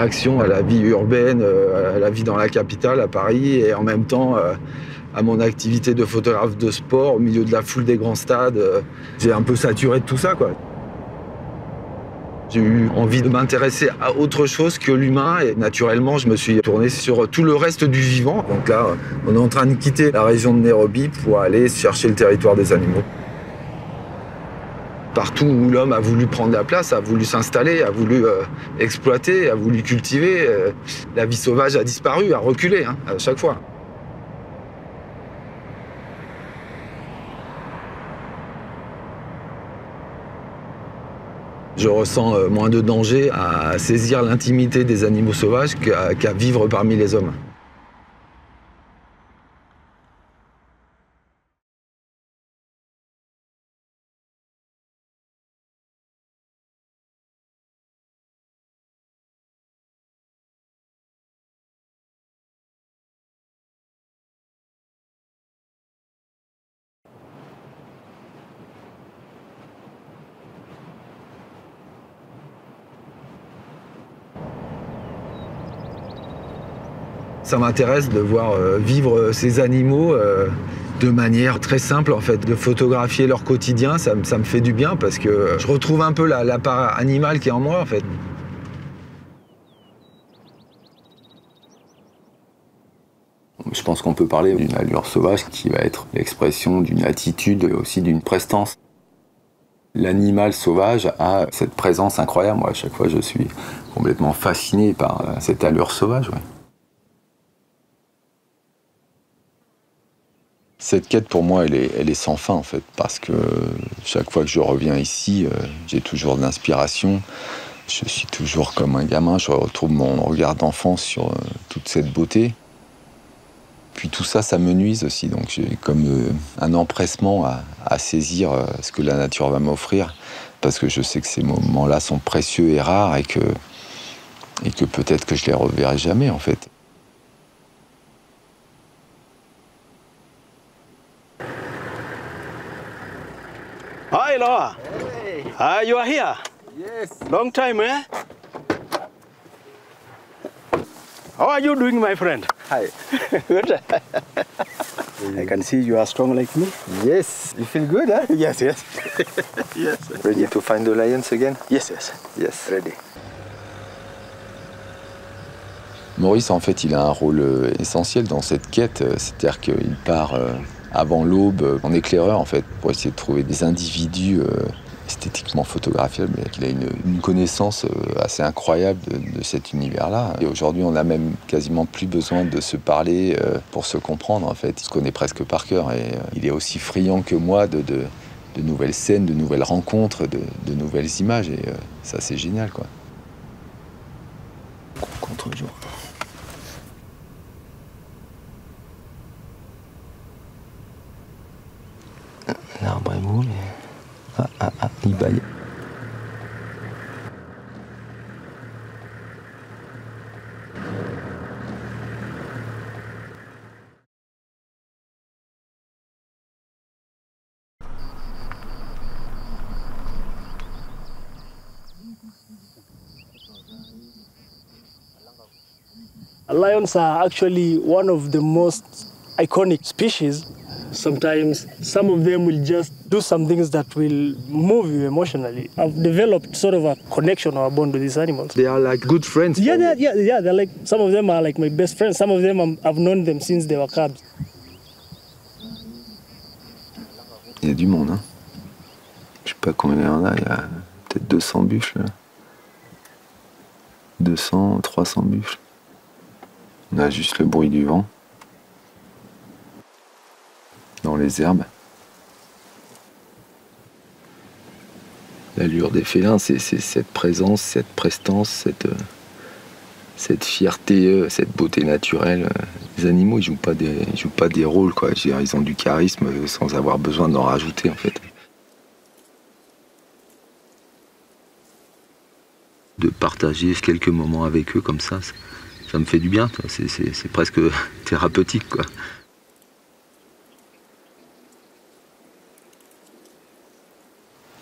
réaction à la vie urbaine, à la vie dans la capitale, à Paris, et en même temps à mon activité de photographe de sport au milieu de la foule des grands stades. J'ai un peu saturé de tout ça, quoi. J'ai eu envie de m'intéresser à autre chose que l'humain et naturellement, je me suis tourné sur tout le reste du vivant. Donc là, on est en train de quitter la région de Nairobi pour aller chercher le territoire des animaux. Partout où l'homme a voulu prendre la place, a voulu s'installer, a voulu exploiter, a voulu cultiver, la vie sauvage a disparu, a reculé à chaque fois. Je ressens moins de danger à saisir l'intimité des animaux sauvages qu'à vivre parmi les hommes. Ça m'intéresse de voir vivre ces animaux de manière très simple, en fait, de photographier leur quotidien. Ça me fait du bien parce que je retrouve un peu la part animale qui est en moi, en fait. Je pense qu'on peut parler d'une allure sauvage qui va être l'expression d'une attitude et aussi d'une prestance. L'animal sauvage a cette présence incroyable. Moi, à chaque fois, je suis complètement fasciné par cette allure sauvage. Ouais. Cette quête, pour moi, elle est sans fin, en fait, parce que chaque fois que je reviens ici, j'ai toujours de l'inspiration. Je suis toujours comme un gamin, je retrouve mon regard d'enfant sur toute cette beauté. Puis tout ça, ça me nuise aussi, donc j'ai comme un empressement à saisir ce que la nature va m'offrir, parce que je sais que ces moments-là sont précieux et rares, et que peut-être que je les reverrai jamais, en fait. Hi, Laura. Hey. You are here? Yes. Long time, eh? How are you doing, my friend? Hi. Good. I can see you are strong like me. Yes. You feel good, huh? Yes, yes. Yes. Ready to find the lions again? Yes, yes. Yes. Ready. Maurice, en fait, il a un rôle essentiel dans cette quête, c'est-à-dire qu'il part avant l'aube en éclaireur, en fait, pour essayer de trouver des individus esthétiquement photographiables, mais qu'il a une connaissance assez incroyable de cet univers-là. Et aujourd'hui, on n'a même quasiment plus besoin de se parler pour se comprendre, en fait. Il se connaît presque par cœur, et il est aussi friand que moi de nouvelles scènes, de nouvelles rencontres, de nouvelles images, et ça, c'est génial, quoi. Contre-jour. L'arbre est mou, mais... il baille. Lions are actually one of the most iconic species. Sometimes some of them will just do some things that will move you emotionally. I've developed sort of a connection or a bond with these animals. They are like good friends. Yeah, they're like, some of them are like my best friends. Some of them I've known them since they were cubs. Il y a du monde, hein. Je sais pas combien il y en a peut-être 200 buffles, là. 200, 300 buffles. On a juste le bruit du vent dans les herbes. L'allure des félins, c'est cette présence, cette prestance, cette fierté, cette beauté naturelle. Les animaux, ils jouent pas des rôles, quoi. Je veux dire, ils ont du charisme sans avoir besoin d'en rajouter, en fait. De partager quelques moments avec eux comme ça me fait du bien. C'est presque thérapeutique, quoi.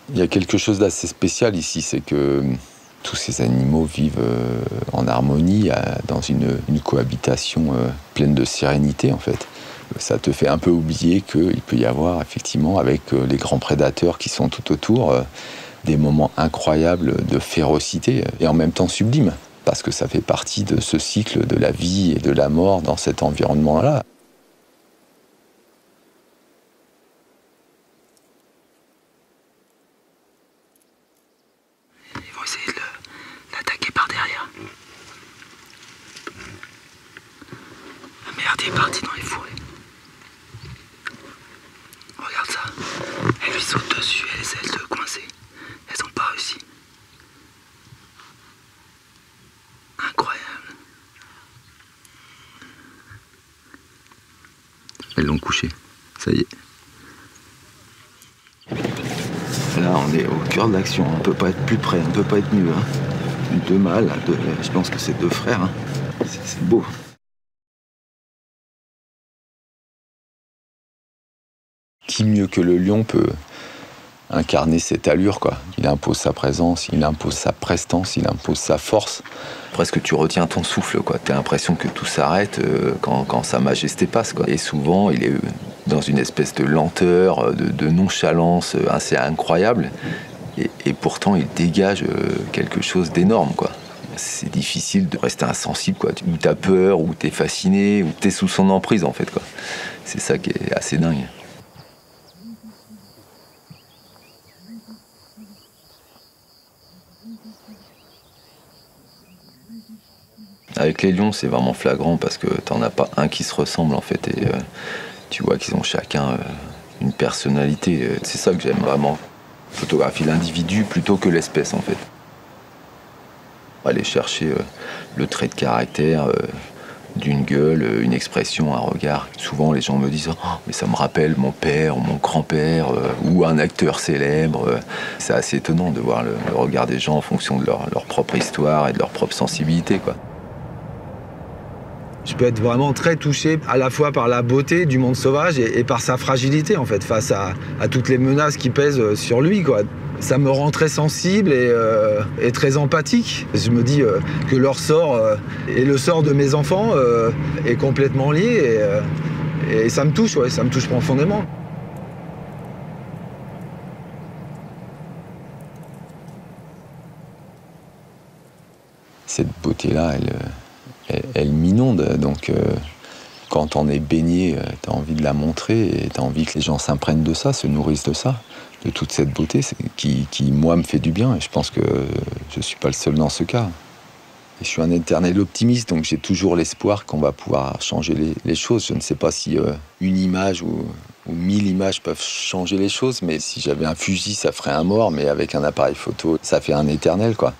Il y a quelque chose d'assez spécial ici, c'est que Tous ces animaux vivent en harmonie, dans une cohabitation pleine de sérénité en fait. Ça te fait un peu oublier qu'il peut y avoir effectivement, avec les grands prédateurs qui sont tout autour, des moments incroyables de férocité et en même temps sublimes, parce que ça fait partie de ce cycle de la vie et de la mort dans cet environnement-là. Ils vont essayer de l'attaquer par derrière. Ah merde, il est parti dans les fourrés. Regarde ça. Elle lui saute dessus, elle essaie de le coincer. Elles n'ont pas réussi. Incroyable. Elles l'ont couché, ça y est. Là, on est au cœur de l'action, on ne peut pas être plus près, on ne peut pas être mieux. Deux mâles, je pense que c'est deux frères, c'est beau. Qui mieux que le lion peut incarner cette allure, quoi. Il impose sa présence, il impose sa prestance, il impose sa force. Presque tu retiens ton souffle, quoi. T'as l'impression que tout s'arrête quand sa majesté passe, quoi. Et souvent, il est dans une espèce de lenteur, de nonchalance assez incroyable. Et pourtant, il dégage quelque chose d'énorme, quoi. C'est difficile de rester insensible, quoi. Ou t'as peur, ou t'es fasciné, ou t'es sous son emprise, en fait, quoi. C'est ça qui est assez dingue. Avec les lions, c'est vraiment flagrant parce que t'en as pas un qui se ressemble en fait et tu vois qu'ils ont chacun une personnalité. C'est ça que j'aime vraiment. Photographier l'individu plutôt que l'espèce en fait. Aller chercher le trait de caractère d'une gueule, une expression, un regard. Souvent les gens me disent oh, mais ça me rappelle mon père ou mon grand-père ou un acteur célèbre. C'est assez étonnant de voir le regard des gens en fonction de leur propre histoire et de leur propre sensibilité, quoi. Je peux être vraiment très touché à la fois par la beauté du monde sauvage et par sa fragilité en fait, face à toutes les menaces qui pèsent sur lui, quoi. Ça me rend très sensible et très empathique. Je me dis que leur sort et le sort de mes enfants est complètement lié et ça me touche, ouais, ça me touche profondément. Cette beauté-là, elle m'inonde, donc quand on est baigné, t'as envie de la montrer et t'as envie que les gens s'imprègnent de ça, se nourrissent de ça, de toute cette beauté qui moi, me fait du bien et je pense que je suis pas le seul dans ce cas. Et je suis un éternel optimiste, donc j'ai toujours l'espoir qu'on va pouvoir changer les choses. Je ne sais pas si une image ou 1000 images peuvent changer les choses, mais si j'avais un fusil, ça ferait un mort, mais avec un appareil photo, ça fait un éternel, quoi.